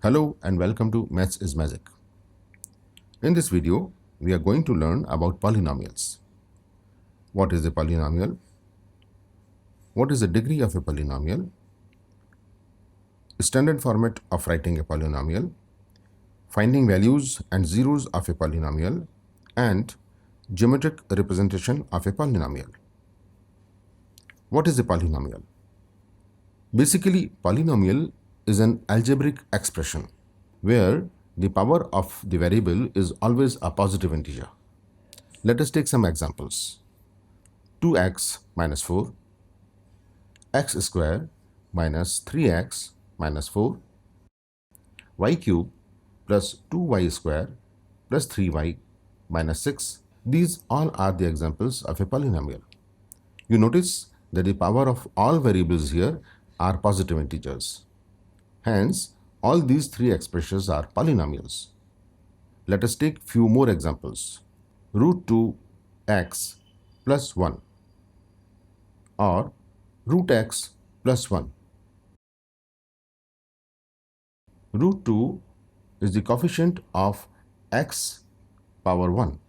Hello and welcome to Maths is Magic. In this video, we are going to learn about polynomials. What is a polynomial? What is the degree of a polynomial? Standard format of writing a polynomial, finding values and zeros of a polynomial, and geometric representation of a polynomial. What is a polynomial? Basically, polynomial is an algebraic expression where the power of the variable is always a positive integer. Let us take some examples. 2x minus 4, x square minus 3x minus 4, y cube plus 2y square plus 3y minus 6. These all are the examples of a polynomial. You notice that the power of all variables here are positive integers. Hence, all these three expressions are polynomials. Let us take few more examples. Root 2x plus 1 or root x plus 1. Root 2 is the coefficient of x power 1.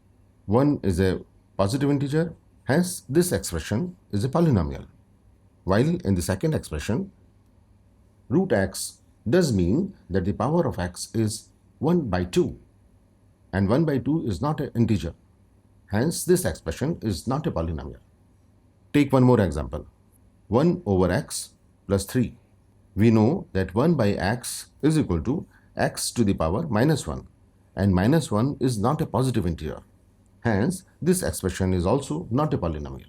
1 is a positive integer, hence this expression is a polynomial. While in the second expression, root x does mean that the power of x is 1 by 2, and 1 by 2 is not an integer. Hence, this expression is not a polynomial. Take one more example. 1 over x plus 3. We know that 1 by x is equal to x to the power minus 1, and minus 1 is not a positive integer. Hence, this expression is also not a polynomial.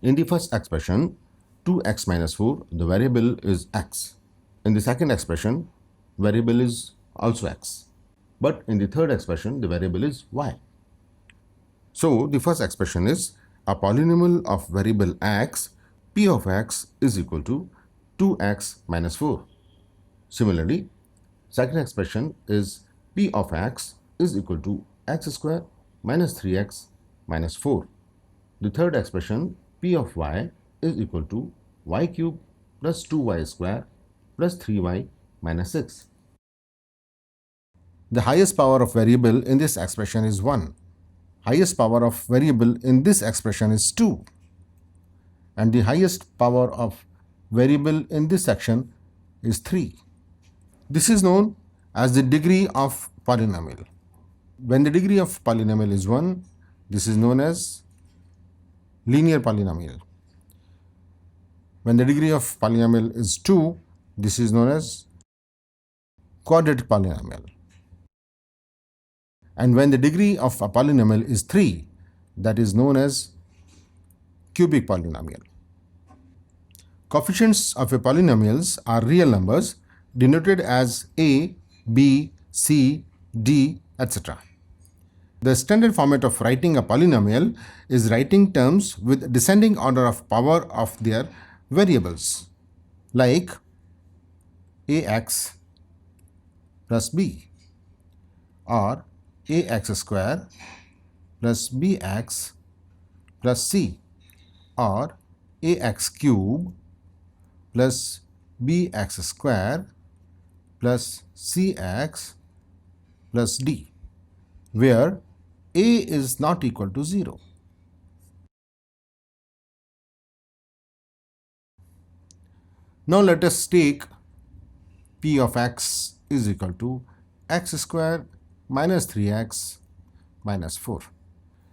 In the first expression, 2x minus 4, the variable is x. In the second expression, variable is also x. But in the third expression, the variable is y. So, the first expression is a polynomial of variable x, p of x is equal to 2x minus 4. Similarly, second expression is p of x is equal to x square minus 3x minus 4. The third expression, p of y is equal to y cube plus 2y square plus 3y minus 6. The highest power of variable in this expression is 1. Highest power of variable in this expression is 2. And the highest power of variable in this section is 3. This is known as the degree of polynomial. When the degree of polynomial is 1, this is known as linear polynomial. When the degree of polynomial is 2, this is known as quadratic polynomial. And when the degree of a polynomial is 3, that is known as cubic polynomial. Coefficients of a polynomials are real numbers denoted as a, b, c, d, etc. The standard format of writing a polynomial is writing terms with descending order of power of their variables, like ax plus b, or ax square plus bx plus c, or ax cube plus bx square plus cx plus d, where a is not equal to 0. Now let us take p of x is equal to x square minus 3x minus 4.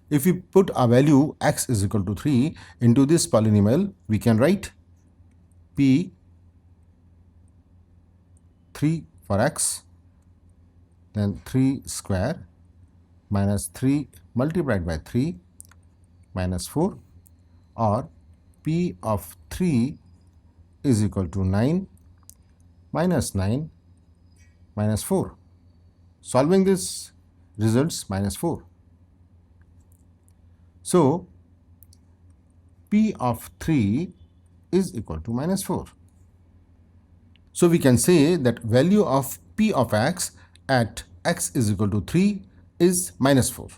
If we put a value x is equal to 3 into this polynomial, we can write p 3 for x, then 3 square minus 3 multiplied by 3 minus 4, or p of 3 is equal to 9 minus 9 minus 4. Solving this results minus 4. So, p of 3 is equal to minus 4. So, we can say that value of p of x at x is equal to 3 is minus 4.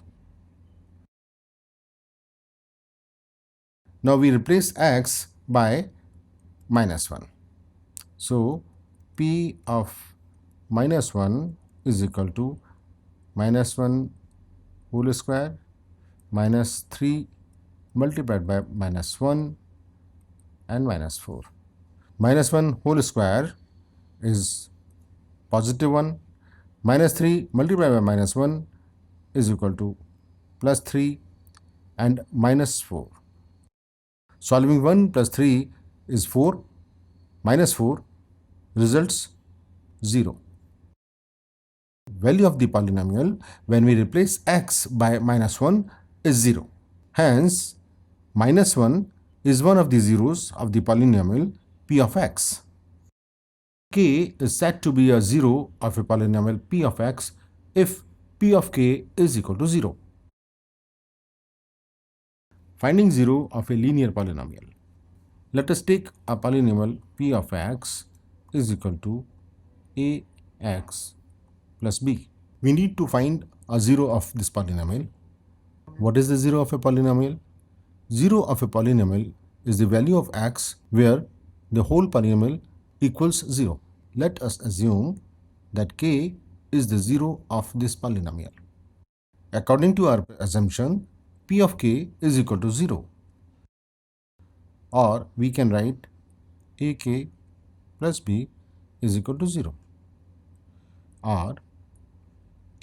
Now, we replace x by minus 1. So, P of minus 1 is equal to minus 1 whole square minus 3 multiplied by minus 1 and minus 4. Minus 1 whole square is positive 1, minus 3 multiplied by minus 1 is equal to plus 3 and minus 4. Solving 1 plus 3 is 4, minus 4 results 0. Value of the polynomial when we replace x by minus 1 is 0. Hence, minus 1 is one of the zeros of the polynomial p of x. K is said to be a zero of a polynomial p of x if p of k is equal to 0. Finding 0 of a linear polynomial. Let us take a polynomial p of x is equal to ax plus b. We need to find a 0 of this polynomial. What is the 0 of a polynomial? 0 of a polynomial is the value of x where the whole polynomial equals 0. Let us assume that k is the 0 of this polynomial. According to our assumption, p of k is equal to 0. Or we can write ak plus b is equal to 0. Or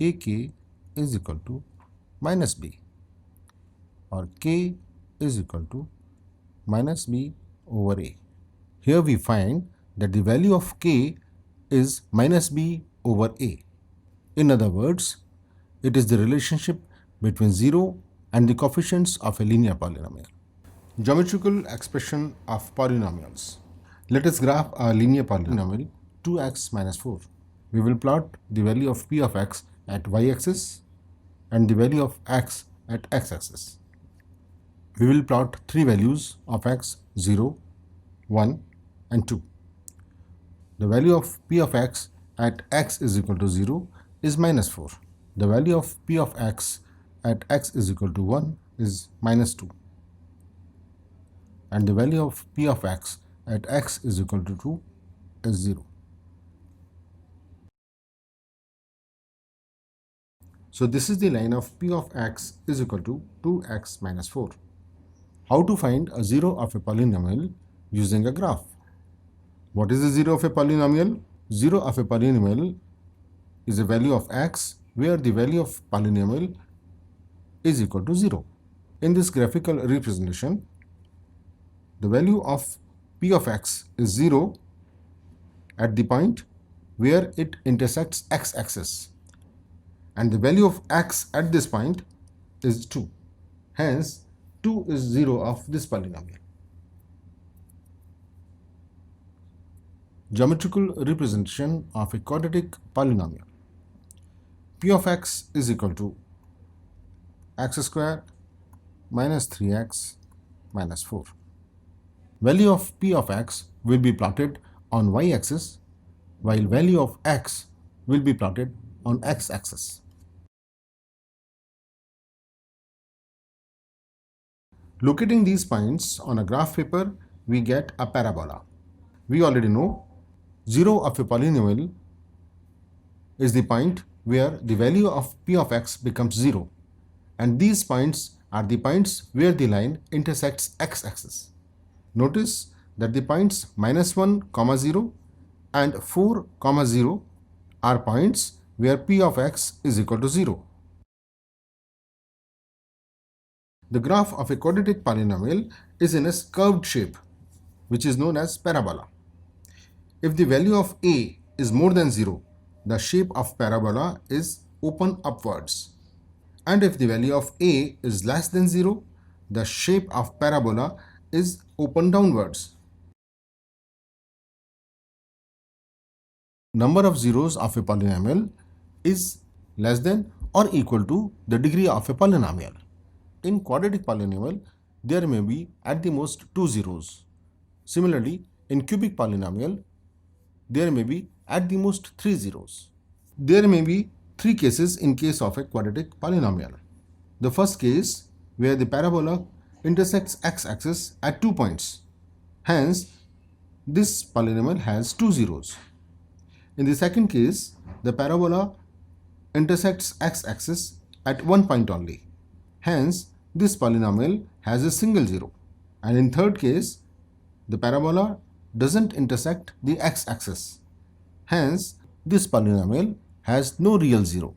ak is equal to minus b. Or k is equal to minus b over a. Here we find that the value of k is minus b over a. In other words, it is the relationship between 0 and the coefficients of a linear polynomial. Geometrical expression of polynomials. Let us graph a linear polynomial 2x minus 4. We will plot the value of p of x at y-axis and the value of x at x-axis. We will plot three values of x, 0, 1 and 2. The value of p of x at x is equal to 0 is minus 4. The value of p of x at x is equal to 1 is minus 2. And the value of p of x at x is equal to 2 is 0. So this is the line of p of x is equal to 2x minus 4. How to find a 0 of a polynomial using a graph? What is the 0 of a polynomial? 0 of a polynomial is a value of x where the value of polynomial is equal to 0. In this graphical representation, the value of p of x is 0 at the point where it intersects x-axis, and the value of x at this point is 2. Hence, 2 is 0 of this polynomial. Geometrical representation of a quadratic polynomial. P of x is equal to x square minus 3x minus 4. Value of p of x will be plotted on y-axis while value of x will be plotted on x-axis. Locating these points on a graph paper, we get a parabola. We already know 0 of a polynomial is the point where the value of p of x becomes 0, and these points are the points where the line intersects x-axis. Notice that the points minus 1, 0 and 4, 0 are points where p of x is equal to 0. The graph of a quadratic polynomial is in a curved shape, which is known as parabola. If the value of a is more than 0, the shape of parabola is open upwards. And if the value of a is less than 0, the shape of parabola is open downwards. Number of zeros of a polynomial is less than or equal to the degree of a polynomial. In quadratic polynomial, there may be at the most 2 zeros. Similarly, in cubic polynomial, there may be at the most 3 zeros. There may be 3 cases in case of a quadratic polynomial. The first case where the parabola intersects x-axis at 2 points. Hence, this polynomial has 2 zeros. In the second case, the parabola intersects x-axis at one point only. Hence, this polynomial has a single zero. And in third case, the parabola doesn't intersect the x-axis. Hence, this polynomial has no real zero.